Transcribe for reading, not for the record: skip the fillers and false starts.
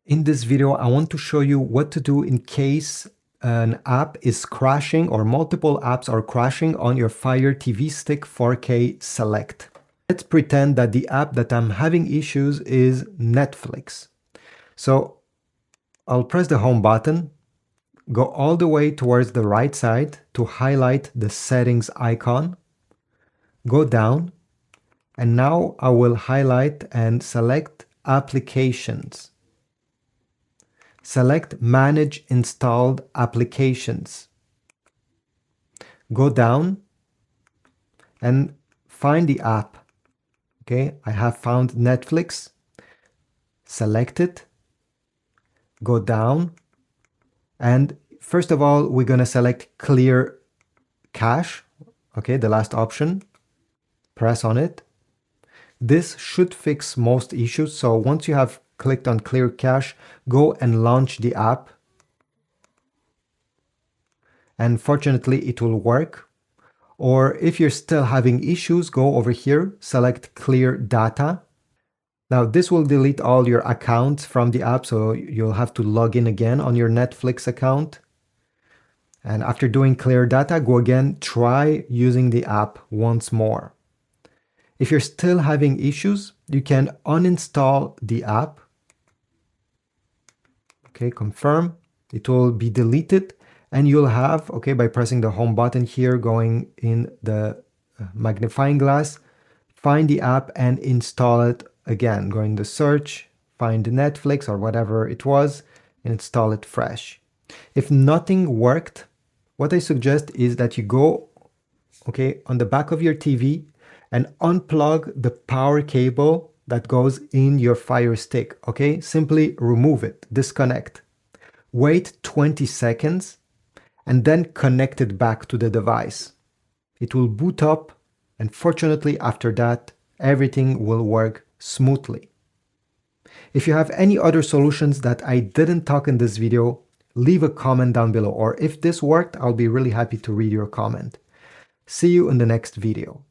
In this video, I want to show you what to do in case an app is crashing or multiple apps are crashing on your Fire TV Stick 4K Select. Let's pretend that the app that I'm having issues is Netflix. So I'll press the home button, go all the way towards the right side to highlight the settings icon, go down, and now I will highlight and select applications. Select Manage Installed Applications. Go down and find the app. Okay, I have found Netflix. Select it. Go down. And first of all, we're going to select Clear Cache. Okay, the last option. Press on it. This should fix most issues. So once you have clicked on Clear Cache, go and launch the app. And fortunately, it will work. Or if you're still having issues, go over here, select Clear Data. Now this will delete all your accounts from the app, so you'll have to log in again on your Netflix account. And after doing Clear Data, go again, try using the app once more. If you're still having issues, you can uninstall the app. Okay, confirm. It will be deleted and you'll have, okay, by pressing the home button here, going in the magnifying glass, find the app and install it again. Go in the search, find Netflix or whatever it was, and install it fresh. If nothing worked, what I suggest is that you go, okay, on the back of your TV and unplug the power cable that goes in your Fire Stick, okay? Simply remove it, disconnect. Wait 20 seconds and then connect it back to the device. It will boot up, and fortunately after that, everything will work smoothly. If you have any other solutions that I didn't talk in this video, leave a comment down below, or if this worked, I'll be really happy to read your comment. See you in the next video.